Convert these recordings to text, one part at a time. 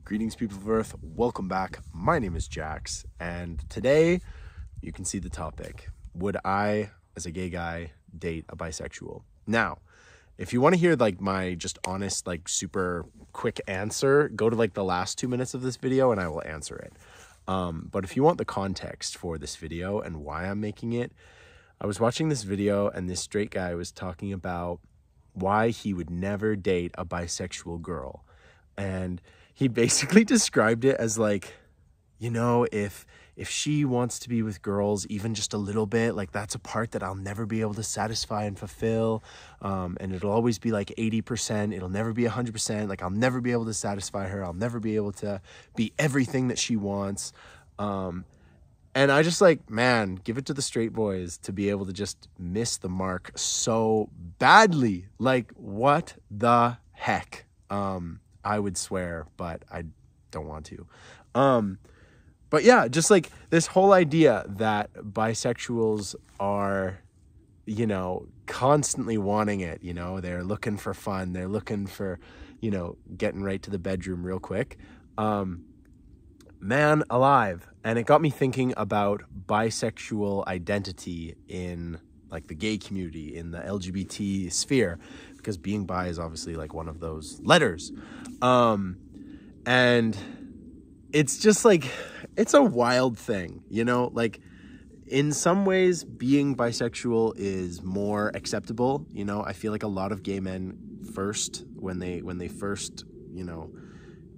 Greetings, people of Earth. Welcome back. My name is Jax, and today you can see the topic. Would I, as a gay guy, date a bisexual? Now, if you want to hear like my just honest, like super quick answer, go to like the last 2 minutes of this video and I will answer it. But if you want the context for this video and why I'm making it, I was watching this video and this straight guy was talking about why he would never date a bisexual girl. And he basically described it as like, you know, if she wants to be with girls even just a little bit, like that's a part that I'll never be able to satisfy and fulfill. And it'll always be like 80%. It'll never be 100%. Like I'll never be able to satisfy her. I'll never be able to be everything that she wants. And I just like, man, give it to the straight boys to be able to just miss the mark so badly. Like what the heck? I would swear, but I don't want to. But yeah, just like this whole idea that bisexuals are, you know, constantly wanting it, you know, they're looking for fun. They're looking for, you know, getting right to the bedroom real quick. Man alive. And it got me thinking about bisexual identity in like the gay community, in the LGBT sphere, because being bi is obviously like one of those letters. And it's just like, it's a wild thing, you know, like in some ways being bisexual is more acceptable. You know, I feel like a lot of gay men first, when they first, you know,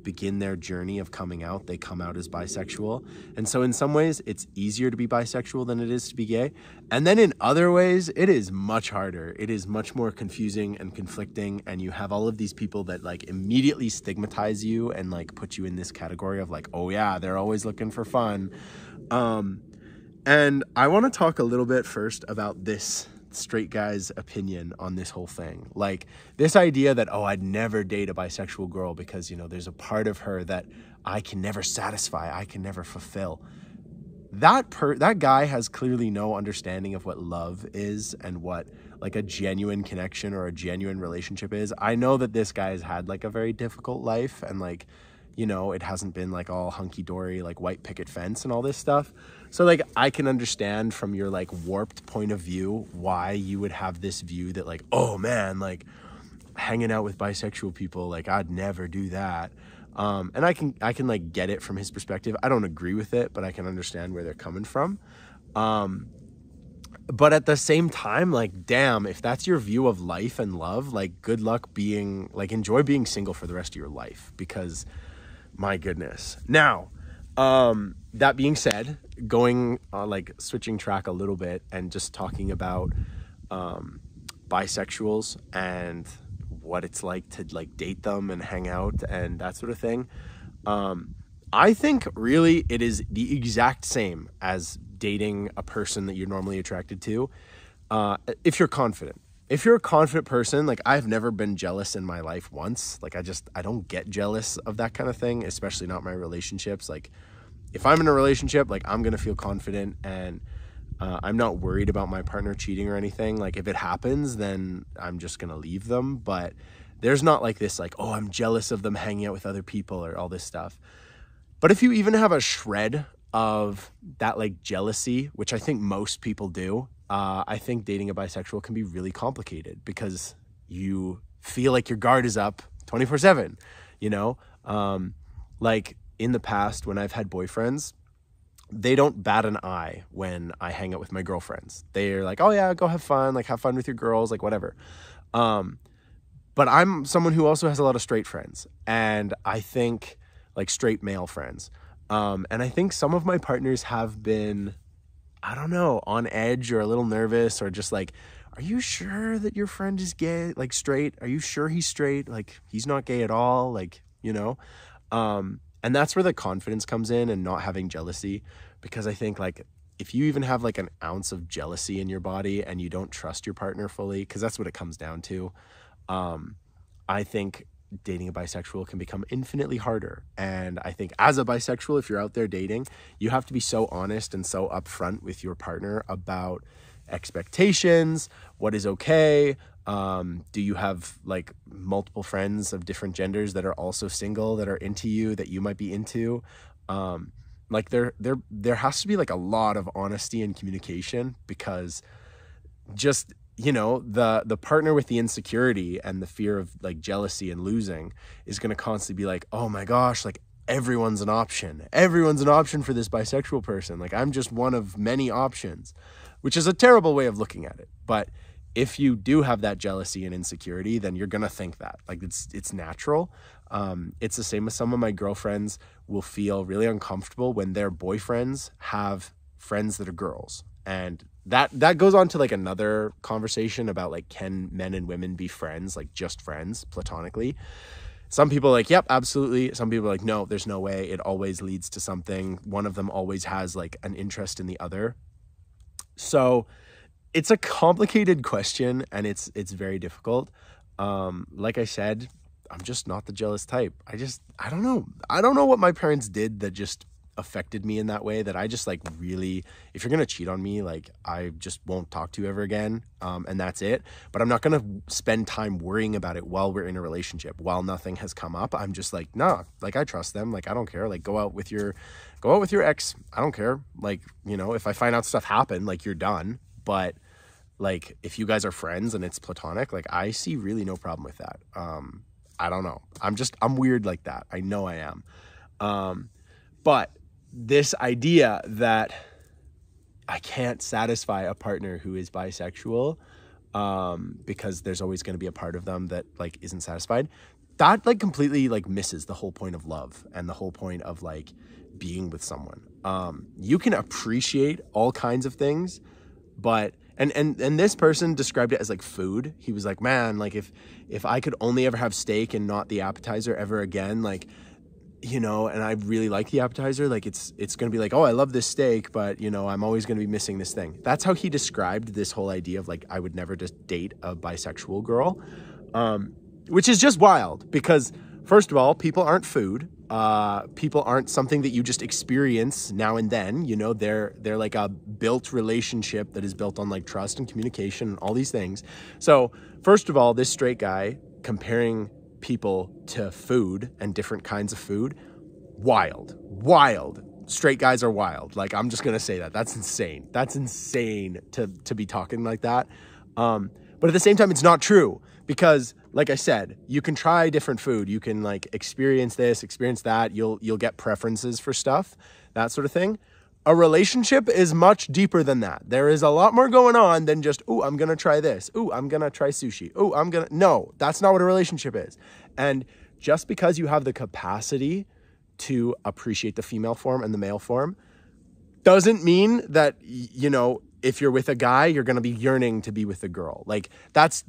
begin their journey of coming out, they come out as bisexual. And so in some ways it's easier to be bisexual than it is to be gay. And then in other ways, it is much harder. It is much more confusing and conflicting. And you have all of these people that like immediately stigmatize you and like put you in this category of like, oh yeah, they're always looking for fun. And I want to talk a little bit first about this straight guy's opinion on this whole thing. Like this idea that, oh, I'd never date a bisexual girl because, you know, there's a part of her that I can never satisfy, I can never fulfill. That guy has clearly no understanding of what love is and what like a genuine connection or a genuine relationship is. I know that this guy has had like a very difficult life and like, you know, it hasn't been like all hunky-dory, like white picket fence and all this stuff. So like I can understand from your like warped point of view why you would have this view that like, oh man, like hanging out with bisexual people, like I'd never do that. And I can like get it from his perspective. I don't agree with it, but I can understand where they're coming from. But at the same time, like, damn, if that's your view of life and love, like good luck being, like enjoy being single for the rest of your life, because my goodness. Now, that being said, going like switching track a little bit and just talking about bisexuals and what it's like to like date them and hang out and that sort of thing. I think really it is the exact same as dating a person that you're normally attracted to. If you're confident. If you're a confident person, like I've never been jealous in my life once. Like I don't get jealous of that kind of thing, especially not my relationships. Like if I'm in a relationship, like I'm going to feel confident and I'm not worried about my partner cheating or anything. Like if it happens, then I'm just going to leave them. But there's not like this, like, oh, I'm jealous of them hanging out with other people or all this stuff. But if you even have a shred of that like jealousy, which I think most people do, I think dating a bisexual can be really complicated because you feel like your guard is up 24/7, you know? Like in the past when I've had boyfriends, they don't bat an eye when I hang out with my girlfriends. They're like, oh yeah, go have fun. Like have fun with your girls, like whatever. But I'm someone who also has a lot of straight friends, and I think like straight male friends. And I think some of my partners have been, I don't know, on edge or a little nervous or just like, are you sure that your friend is gay, like straight? Are you sure he's straight? Like he's not gay at all, like, you know? And that's where the confidence comes in and not having jealousy, because I think like if you even have like an ounce of jealousy in your body and you don't trust your partner fully, because that's what it comes down to, I think dating a bisexual can become infinitely harder. And I think as a bisexual, if you're out there dating, you have to be so honest and so upfront with your partner about expectations, what is okay, Do you have like multiple friends of different genders that are also single, that are into you, that you might be into? Like there has to be like a lot of honesty and communication, because just, you know, the partner with the insecurity and the fear of like jealousy and losing is going to constantly be like, oh my gosh, like everyone's an option for this bisexual person, like I'm just one of many options, which is a terrible way of looking at it. But if you do have that jealousy and insecurity, then you're gonna think that, like, it's natural. It's the same as some of my girlfriends will feel really uncomfortable when their boyfriends have friends that are girls. And that goes on to like another conversation about like, can men and women be friends, like just friends platonically? Some people are like, yep, absolutely. Some people are like, no, there's no way. It always leads to something. One of them always has like an interest in the other. So it's a complicated question, and it's very difficult. Like I said, I'm just not the jealous type. I don't know what my parents did that just affected me in that way, that I just like really, if you're going to cheat on me, like I just won't talk to you ever again. And that's it. But I'm not going to spend time worrying about it while we're in a relationship, while nothing has come up. I'm just like, nah, like I trust them. Like, I don't care. Like go out with your ex. I don't care. Like, you know, if I find out stuff happened, like you're done. But like, if you guys are friends and it's platonic, like I see really no problem with that. I don't know. I'm weird like that. I know I am. But this idea that I can't satisfy a partner who is bisexual, because there's always going to be a part of them that like isn't satisfied, that like completely like misses the whole point of love and the whole point of like being with someone. You can appreciate all kinds of things, but and this person described it as like food. He was like, man, like if I could only ever have steak and not the appetizer ever again, like, you know, and I really like the appetizer, like it's going to be like, oh, I love this steak, but you know, I'm always going to be missing this thing. That's how he described this whole idea of like, I would never just date a bisexual girl, which is just wild, because first of all, people aren't food. People aren't something that you just experience now and then, you know, they're like a built relationship that is built on like trust and communication and all these things. So first of all, this straight guy comparing people to food and different kinds of food, wild. Straight guys are wild. Like, I'm just going to say that. That's insane. That's insane to be talking like that. But at the same time, it's not true, because like I said, you can try different food. You can like experience this, experience that. You'll get preferences for stuff, that sort of thing. A relationship is much deeper than that. There is a lot more going on than just, oh, I'm going to try this. Oh, I'm going to try sushi. Oh, no, that's not what a relationship is. And just because you have the capacity to appreciate the female form and the male form doesn't mean that, you know, if you're with a guy, you're going to be yearning to be with a girl. Like that's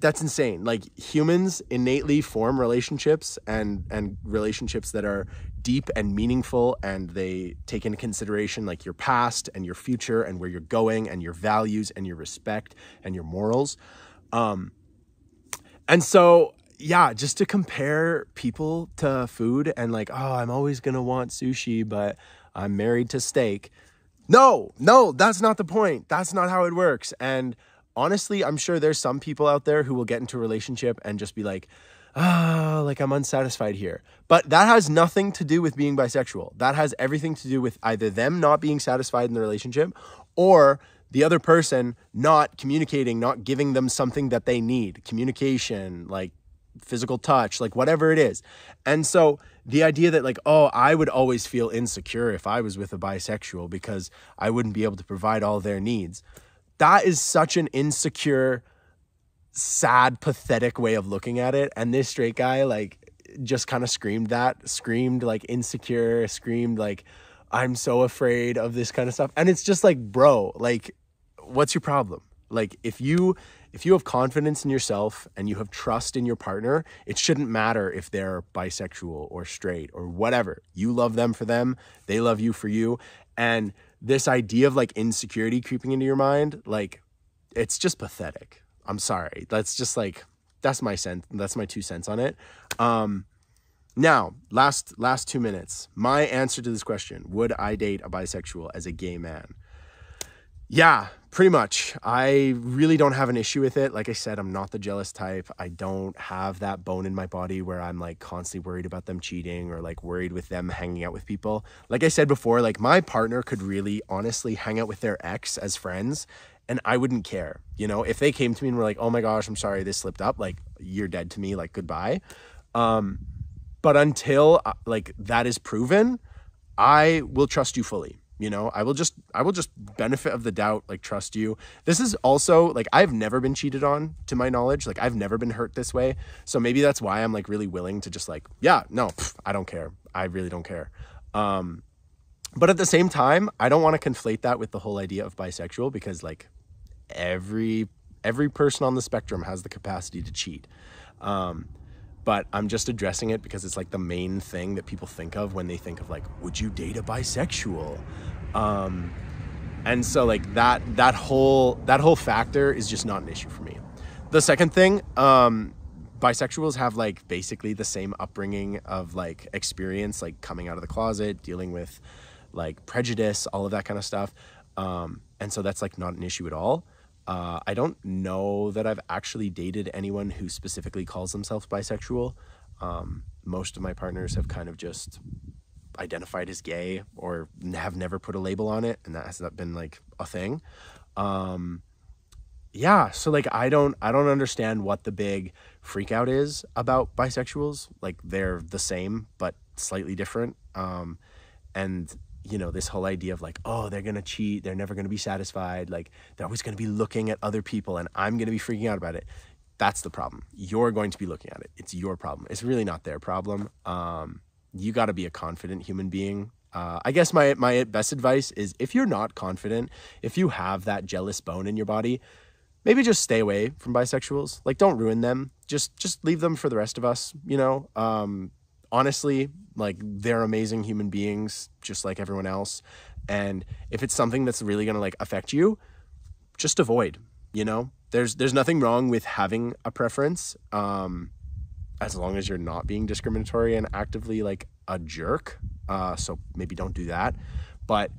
insane. Like, humans innately form relationships and relationships that are deep and meaningful, and they take into consideration like your past and your future and where you're going and your values and your respect and your morals. And so, yeah, just to compare people to food and like, oh, I'm always going to want sushi, but I'm married to steak. No, that's not the point. That's not how it works. And honestly, I'm sure there's some people out there who will get into a relationship and just be like, like I'm unsatisfied here. But that has nothing to do with being bisexual. That has everything to do with either them not being satisfied in the relationship, or the other person not communicating, not giving them something that they need. Communication, like physical touch, like whatever it is. And so the idea that like, oh, I would always feel insecure if I was with a bisexual because I wouldn't be able to provide all their needs. That is such an insecure, sad, pathetic way of looking at it. And this straight guy like just kind of screamed like insecure, screamed like, I'm so afraid of this kind of stuff. And it's just like, bro, like, what's your problem? Like, if you have confidence in yourself and you have trust in your partner, it shouldn't matter if they're bisexual or straight or whatever. You love them for them. They love you for you. And this idea of like insecurity creeping into your mind, like, it's just pathetic. I'm sorry. That's just like, that's my 2 cents on it. Now, last 2 minutes, my answer to this question: would I date a bisexual as a gay man? Yeah, pretty much. I really don't have an issue with it. Like I said, I'm not the jealous type. I don't have that bone in my body where I'm like constantly worried about them cheating or like worried with them hanging out with people. Like I said before, like my partner could really honestly hang out with their ex as friends and I wouldn't care. You know, if they came to me and were like, "Oh my gosh, I'm sorry, this slipped up," like you're dead to me, like goodbye. But until like that is proven, I will trust you fully. You know, I will just benefit of the doubt, like trust you. This is also like, I've never been cheated on to my knowledge. Like I've never been hurt this way. So maybe that's why I'm like really willing to just like, yeah, no, I don't care. I really don't care. But at the same time, I don't want to conflate that with the whole idea of bisexual, because like every person on the spectrum has the capacity to cheat. But I'm just addressing it because it's like the main thing that people think of when they think of like, would you date a bisexual? And so like that whole factor is just not an issue for me. The second thing, bisexuals have like basically the same upbringing of like experience, like coming out of the closet, dealing with like prejudice, all of that kind of stuff. And so that's like not an issue at all. I don't know that I've actually dated anyone who specifically calls themselves bisexual. Most of my partners have kind of just identified as gay or have never put a label on it, and that has not been like a thing. Yeah, so like I don't understand what the big freak out is about bisexuals. Like they're the same but slightly different. And you know, this whole idea of like, oh, they're gonna cheat, they're never gonna be satisfied, like they're always gonna be looking at other people and I'm gonna be freaking out about it. That's the problem. You're going to be looking at it. It's your problem. It's really not their problem. You got to be a confident human being. I guess my best advice is, if you're not confident, if you have that jealous bone in your body, maybe just stay away from bisexuals. Like, don't ruin them. Just leave them for the rest of us, you know? Honestly, like, they're amazing human beings, just like everyone else. And if it's something that's really going to like affect you, just avoid, you know? There's nothing wrong with having a preference, as long as you're not being discriminatory and actively like a jerk. So maybe don't do that. But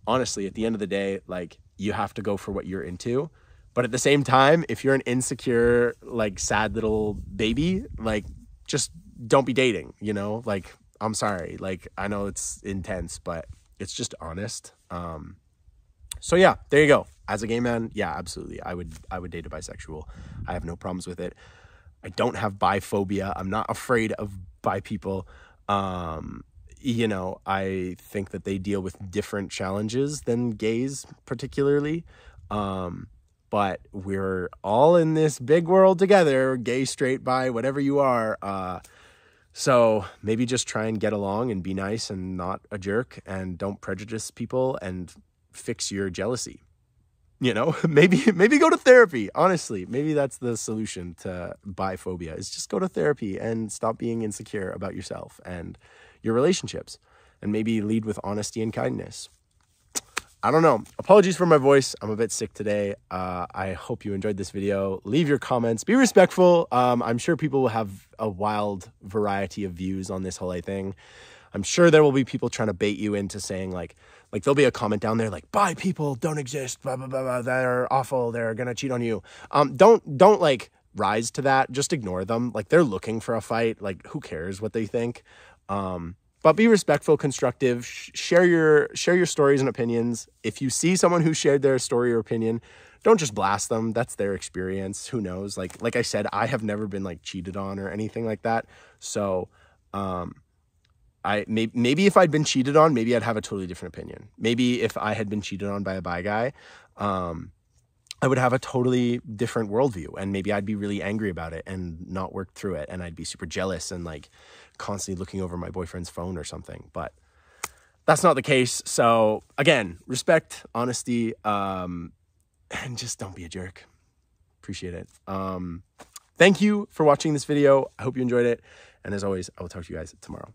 honestly, at the end of the day, like, you have to go for what you're into. But at the same time, if you're an insecure, like, sad little baby, like, just don't be dating, you know? Like, I'm sorry. Like, I know it's intense, but it's just honest. So yeah, there you go. As a gay man, yeah, absolutely. I would date a bisexual. I have no problems with it. I don't have biphobia. I'm not afraid of bi people. You know, I think that they deal with different challenges than gays particularly. But we're all in this big world together, gay, straight, bi, whatever you are. So maybe just try and get along and be nice and not a jerk, and don't prejudice people, and fix your jealousy. You know, maybe go to therapy. Honestly, maybe that's the solution to biphobia, is just go to therapy and stop being insecure about yourself and your relationships, and maybe lead with honesty and kindness. I don't know. Apologies for my voice. I'm a bit sick today. I hope you enjoyed this video. Leave your comments. Be respectful. I'm sure people will have a wild variety of views on this whole thing. I'm sure there will be people trying to bait you into saying like there'll be a comment down there like, bi people don't exist, blah, blah, blah, blah, they're awful, they're gonna cheat on you. Don't like rise to that. Just ignore them. Like, they're looking for a fight. Like, who cares what they think? But be respectful, constructive, share your stories and opinions. If you see someone who shared their story or opinion, don't just blast them. That's their experience. Who knows? Like I said, I have never been like cheated on or anything like that. So, maybe if I'd been cheated on, maybe I'd have a totally different opinion. Maybe if I had been cheated on by a bi guy, I would have a totally different worldview, and maybe I'd be really angry about it and not work through it, and I'd be super jealous and like constantly looking over my boyfriend's phone or something. But that's not the case. So again, respect, honesty, and just don't be a jerk. Appreciate it. Thank you for watching this video. I hope you enjoyed it. And as always, I will talk to you guys tomorrow.